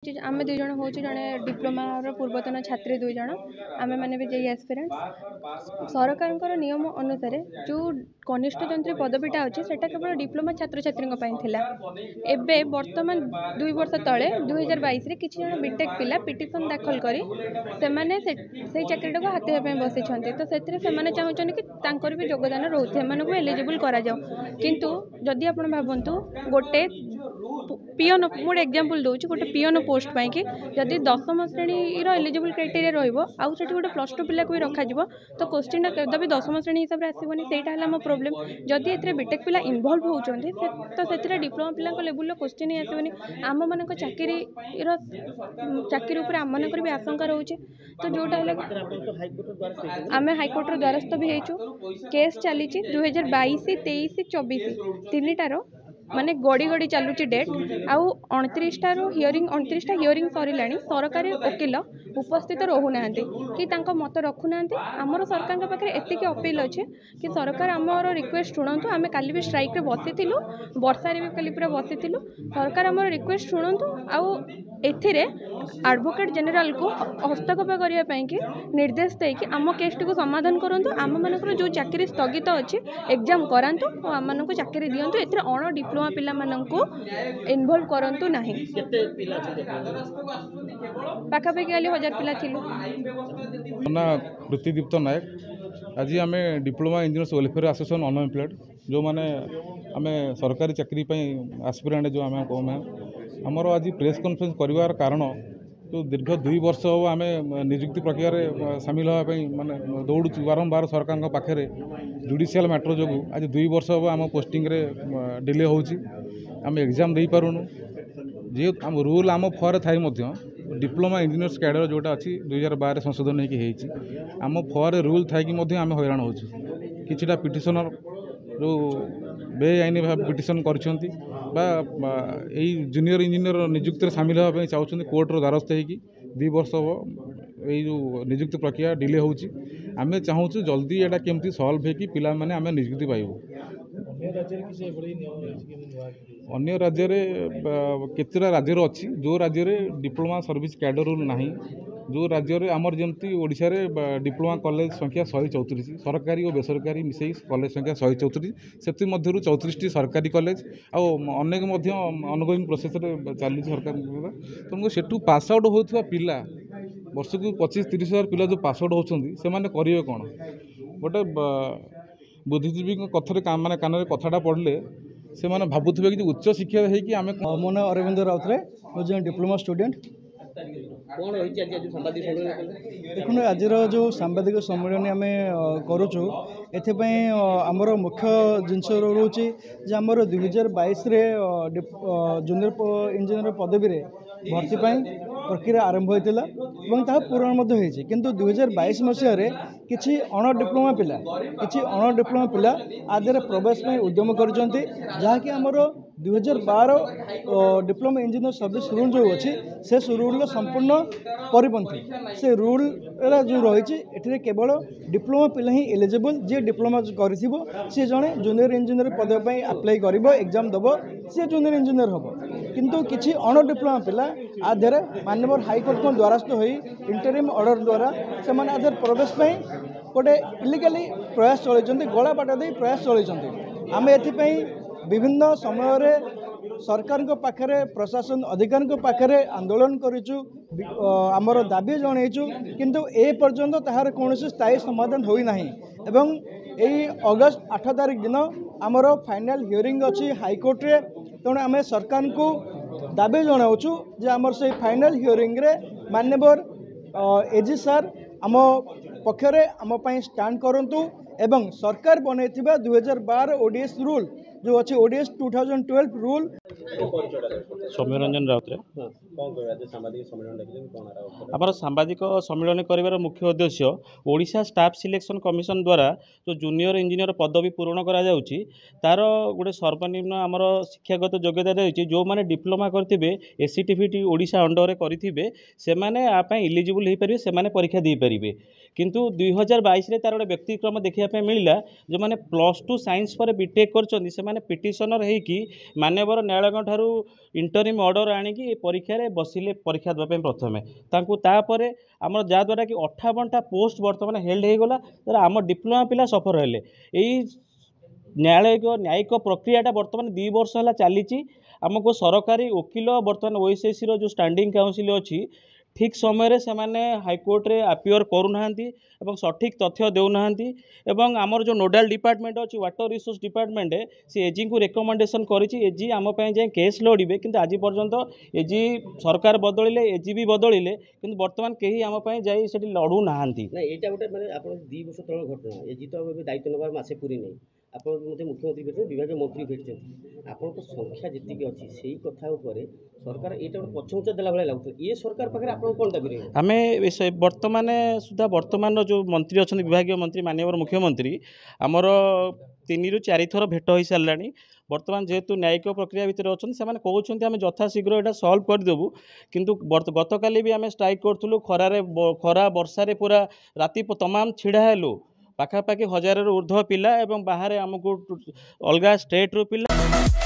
आम दुई जन हूँ जड़े डिप्लोमार पूर्वतन छात्री दुई जन आम मैंने भी जेई एस्पिरेंट्स सरकार नियम अनुसार जो कनिष्ठ जंत्री पदवीटा अच्छी से केवल डिप्लोमा छात्र छात्री एबे वर्तमान 2 वर्ष तले 2022 किसी जन बीटेक पिला पिटिशन दाखल करी से चाकरी को हाथाई बसी तो से चाहते कि भी योगदान रोक एलिजिबल करा किंतु जदि आप भावतु गोटे पियन मोटे एग्जांपल दूसरी गोटे पियन पोस्ट पाई कि जदि 10वीं श्रेणी एलिजिबल क्राइटेरिया रही गोटे +2 पिला को भी रखा तो क्वेश्चन कभी 10वीं श्रेणी हिसाब से आसबनी से मो प्रोब्लेम जदि ए बीटेक पिला इनवल्व होती तो से डिप्लोमा पिला लेवल क्वेश्चन ही आसबनी आम मान चाकरी उपर आम मनकर भी आशंका रोचे तो जोटा आम हाइकोर्टर द्वारस्थ भी होचु केस चली 2022 23 24 तीनटार माने गड़ी गड़ी चलुची डेट आउ 29टा हियरिंग 29टा हियरिंग सरला सरकारी वकिल उपस्थित रोना कि मत रखुना आमर सरकार पाखे एतिक अपील अच्छे कि सरकार आमर रिक्वेस्ट शुणु आम काली भी स्ट्राइक रे बसी वर्षारे भी काली पूरा बसी सरकार आमर रिक्वेस्ट शुणु आउ एथिरे एडवोकेट जनरल को हस्तक्षेप करने की निर्देश देकी आम केस को समाधान करूँ आम मानकर जो चाकरी स्थगित अच्छी एग्जाम करातु और आम मानक चाकरी दिंतु ए अण डिप्लोमा पिला मानकु इनवल्व करंतु नहीं पाखापाखि 1000 पिला थिलु ना कृतिदीप्त नायक आज आम diploma engineers welfare association unemployed जो माने आम सरकारी चाकरी एस्पिरेंट जो आम आमर आज प्रेस कॉन्फ्रेंस कर कारण तो दीर्घ 2 वर्ष हम आम निजुक्ति प्रक्रिया सामिल होगा माने दौड़ू बारंबार सरकार पाखे जुडिशियल मैटर जो आज 2 वर्ष हम आम पोस्टिंग रे डिले होम एग्जाम दे पारुनु जे आम रूल आम फर थाई डिप्लोमा इंजीनियर्स कैडर जोटा अच्छी 2012 संशोधन होती आम फर रूल थी आम हैरान हो किछिटा पिटिशनर जो बेआईनी भाव पिटिशन कर जूनियर इंजीनियर निजुक्ति सामिल होगा चाहते कोर्टर द्वारस्थ होगी 2 वर्ष हम यो निजुक्ति प्रक्रिया डिले होमें चाहूँ जल्दी एटा केमती सल्व हो पिला माने आम निजुक्ति पाइबू अन्य राज्य केतटा राज्य अच्छी जो राज्य में डिप्लोमा सर्विस कैडर रूल ना जो राज्य में आमर जमती ओडिशा रे डिप्लोमा कॉलेज संख्या 134 सरकारी और बेसरकारी मिसई कॉलेज संख्या 134 से 34टी सरकारी कॉलेज आनेक अनगोइंग प्रोसेस चली सरकार तेणु सेठू पास आउट होता पिला वर्ष को 25-30 हज़ार पिला जो पास आउट होती से करेंगे कौन गोटे बुद्धिजीवी कथा माने कान कथाटा पढ़ले से माने भावुवे कि उच्च शिक्षा होगी आम मो ना अरविंद राउतरे मुझे डिप्लोमा स्टूडेंट देखो आज जो सांबादिक सम्मेलन आम करुचु एमर मुख्य जिनस रोचे आमर 2022 जूनियर इंजीनियर पदवी भर्ती प्रक्रिया आरंभ होता पूरण किंतु 2022 मसीह किसी अण डिप्लोमा पिला आदि प्रवेश उद्यम कर जहाँकि आमर 2012 डिप्लोमा इंजीनियर सर्विस रूल जो अच्छी से रूल संपूर्ण परिपंथी से रूल जो रही केवल डिप्लोमा पिला ही एलिजिबल जी डिप्लोमा कर सी जड़े जूनियर इंजीनियर पदवी अप्लाई कर एग्जाम दब सी जूनियर इंजीनियर हम किंतु किसी अण डिप्लोमा पिला आधे माननीय हाईकोर्ट को द्वारस्थ हो इंटरिम ऑर्डर द्वारा से आधे प्रवेश गोटे इलिगाली प्रयास चलते गला बाट दे प्रयास चलते आम ए विभिन्न समय सरकार पाखे प्रशासन अधिकारी पाखे आंदोलन करूँ आमर दाबी जनईचु किंतु ए पर्यंत ताहार कौन स्थायी समाधान होना एवं यही अगस्त 8 तारिख दिन आमर फाइनल हियरिंग अच्छी हाईकोर्ट रे तेणु आम सरकार को दाबी जनाऊँ जे आमर से फाइनल हियरिंग रे माननीय एजी सार आम पक्षरे आम स्टैंड करंतु एवं सरकार बनई 2012 ओडीएस रूल जो अच्छी ओडीएस 2012 रूल सौम्यरंजन राउतरे आमर सांबादिक सम्मेलन कर मुख्य उद्देश्य ओडिशा स्टाफ सिलेक्शन कमिशन द्वारा जो जूनियर इंजीनियर पदवी पूरण करा तार गोटे सर्वनिम्न आमर शिक्षागत योग्यता रही जो मैंने डिप्लोमा करेंगे एससीटीफिटी ओडिशा अंडर करेंगे से इलिजिबल हो पारे से परीक्षा दे पारे किंतु 2022 तार गोटे व्यक्तिक्रम देखा मिलला जो मैंने +2 साइंस पर बीटेक कर पिटिशनर होगी माननीय न्यायालय ठारू इंटरिम ऑर्डर आणिकी परीक्षा बसिले परीक्षा देवाई प्रथमे तापर आम जहाँद्वारा कि 58टा पोस्ट बर्तमान हेल्ड हो गला आम डिप्लोमा पिला सफर हेले यही न्यायिक प्रक्रियाटा बर्तमान 2 वर्ष है चली आमको सरकारी वकिल बर्तमान ओएसएससी रो जो स्टैंडिंग काउंसिल अच्छी ठीक समय से माने हाईकोर्ट रे अपियर करूना सठिक तथ्य देना एवं आमर जो नोडाल डिपार्टमेंट अच्छी वाटर रिसोर्स डिपार्टमेंट से एजी को रेकमेंडेशन करिछि एजी आम जाए केस लड़े कि आज पर्यंत एजी सरकार बदलिले एजी भी बदलिले कि बर्तमान कहीं आम जाई सेठी लड़ू ना एटा गोटे माने आपण 2 वर्ष तळ घटना एजी तो दायित्व नबार मासे पूरी नहीं आपण मुख्यमंत्री भेटते विभाग मंत्री भेटते आपण संख्या जी अच्छी से कथा सरकार यहाँ गोटे पछमुचा देला भाई लगुता ये सरकार पाखे आप कौन दाबी रही आम बर्तमान सुधा बर्तमान जो मंत्री अच्छा विभाग मंत्री माननीय मुख्यमंत्री आमर 3 ରୁ 4 थर भेट हो सारा बर्तमान जेहेतु न्यायिक प्रक्रिया भितर अच्छा से कहते आम यथाशीघ्र यहाँ सल्व करदेबू किंतु गतकाली भी आम स्ट्राइक करूँ खरा वर्षारे पूरा राति तमाम छिड़ा हेलु पाखापाखि 1000 ରୁ ऊर्ध्व पिला एवं बाहर आमको अलग स्टेट रू पिला